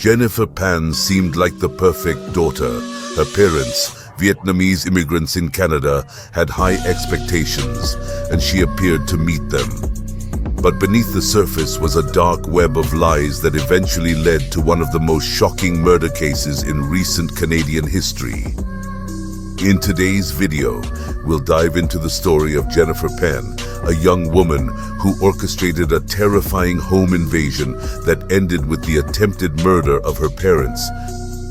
Jennifer Pan seemed like the perfect daughter. Her parents, Vietnamese immigrants in Canada, had high expectations, and she appeared to meet them. But beneath the surface was a dark web of lies that eventually led to one of the most shocking murder cases in recent Canadian history. In today's video, we'll dive into the story of Jennifer Pan, a young woman who orchestrated a terrifying home invasion that ended with the attempted murder of her parents.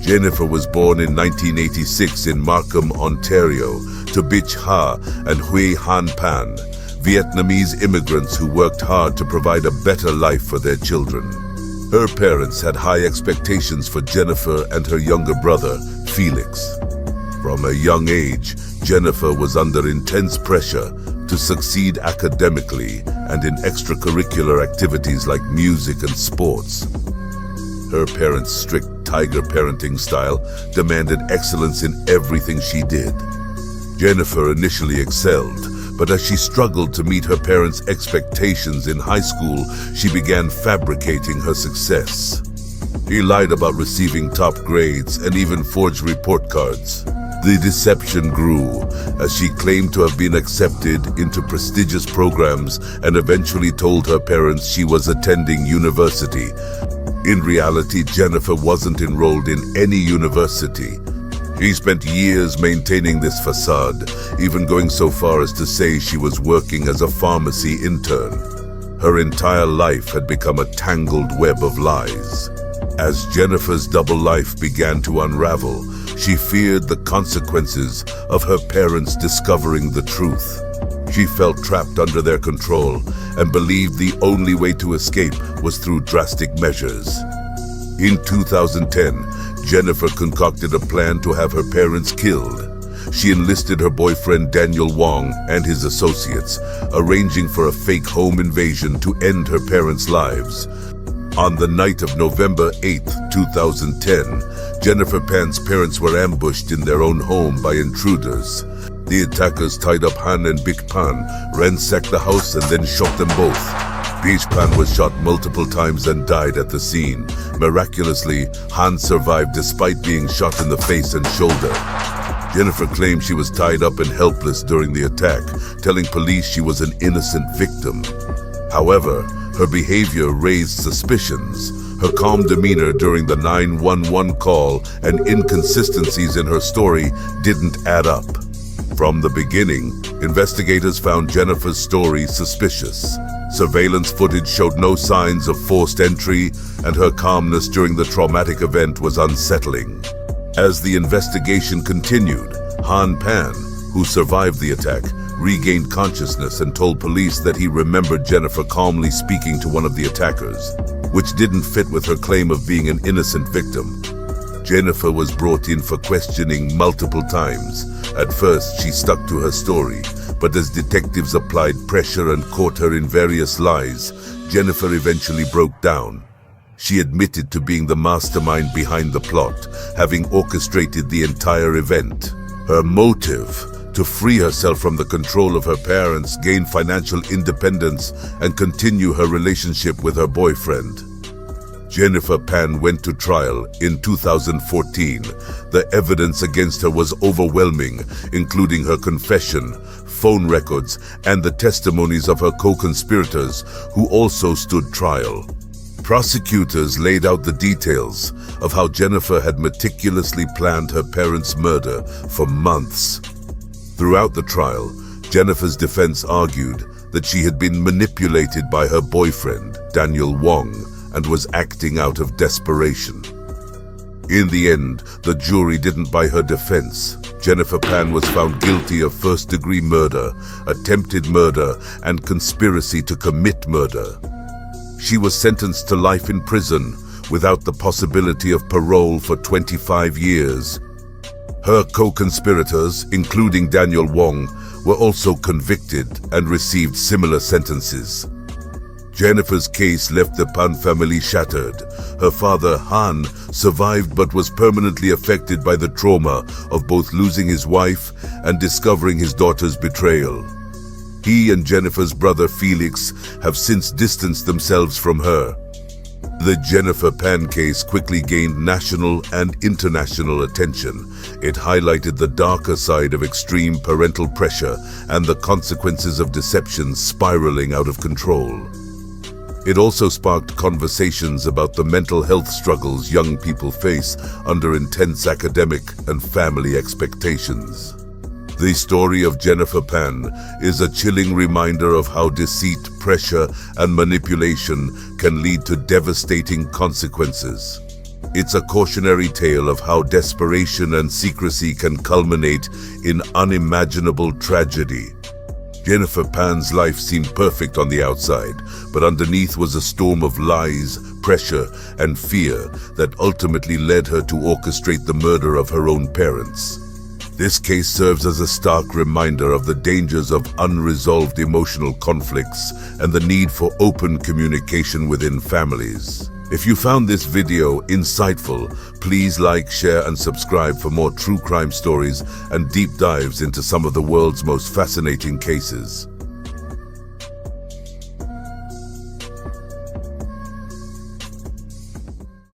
Jennifer was born in 1986 in Markham, Ontario, to Bich Ha and Huy Han Pan, Vietnamese immigrants who worked hard to provide a better life for their children. Her parents had high expectations for Jennifer and her younger brother, Felix. From a young age, Jennifer was under intense pressure to succeed academically and in extracurricular activities like music and sports. Her parents' strict tiger parenting style demanded excellence in everything she did. Jennifer initially excelled, but as she struggled to meet her parents' expectations in high school, she began fabricating her success. She lied about receiving top grades and even forged report cards. The deception grew as she claimed to have been accepted into prestigious programs and eventually told her parents she was attending university. In reality, Jennifer wasn't enrolled in any university. She spent years maintaining this facade, even going so far as to say she was working as a pharmacy intern. Her entire life had become a tangled web of lies. As Jennifer's double life began to unravel, she feared the consequences of her parents discovering the truth. She felt trapped under their control and believed the only way to escape was through drastic measures. In 2010, Jennifer concocted a plan to have her parents killed. She enlisted her boyfriend Daniel Wong and his associates, arranging for a fake home invasion to end her parents' lives. On the night of November 8, 2010, Jennifer Pan's parents were ambushed in their own home by intruders. The attackers tied up Han and Bich Pan, ransacked the house and then shot them both. Bich Pan was shot multiple times and died at the scene. Miraculously, Han survived despite being shot in the face and shoulder. Jennifer claimed she was tied up and helpless during the attack, telling police she was an innocent victim. However, her behavior raised suspicions. Her calm demeanor during the 911 call and inconsistencies in her story didn't add up. From the beginning, investigators found Jennifer's story suspicious. Surveillance footage showed no signs of forced entry, and her calmness during the traumatic event was unsettling. As the investigation continued, Han Pan, who survived the attack, regained consciousness and told police that he remembered Jennifer calmly speaking to one of the attackers, which didn't fit with her claim of being an innocent victim. Jennifer was brought in for questioning multiple times. At first, she stuck to her story, but as detectives applied pressure and caught her in various lies, Jennifer eventually broke down. She admitted to being the mastermind behind the plot, having orchestrated the entire event. Her motive, to free herself from the control of her parents, gain financial independence, and continue her relationship with her boyfriend. Jennifer Pan went to trial in 2014. The evidence against her was overwhelming, including her confession, phone records, and the testimonies of her co-conspirators, who also stood trial. Prosecutors laid out the details of how Jennifer had meticulously planned her parents' murder for months. Throughout the trial, Jennifer's defense argued that she had been manipulated by her boyfriend, Daniel Wong, and was acting out of desperation. In the end, the jury didn't buy her defense. Jennifer Pan was found guilty of first-degree murder, attempted murder, and conspiracy to commit murder. She was sentenced to life in prison without the possibility of parole for 25 years. Her co-conspirators, including Daniel Wong, were also convicted and received similar sentences. Jennifer's case left the Pan family shattered. Her father, Han, survived but was permanently affected by the trauma of both losing his wife and discovering his daughter's betrayal. He and Jennifer's brother, Felix, have since distanced themselves from her. The Jennifer Pan case quickly gained national and international attention. It highlighted the darker side of extreme parental pressure and the consequences of deception spiraling out of control. It also sparked conversations about the mental health struggles young people face under intense academic and family expectations. The story of Jennifer Pan is a chilling reminder of how deceit, pressure, and manipulation can lead to devastating consequences. It's a cautionary tale of how desperation and secrecy can culminate in unimaginable tragedy. Jennifer Pan's life seemed perfect on the outside, but underneath was a storm of lies, pressure, and fear that ultimately led her to orchestrate the murder of her own parents. This case serves as a stark reminder of the dangers of unresolved emotional conflicts and the need for open communication within families. If you found this video insightful, please like, share, and subscribe for more true crime stories and deep dives into some of the world's most fascinating cases.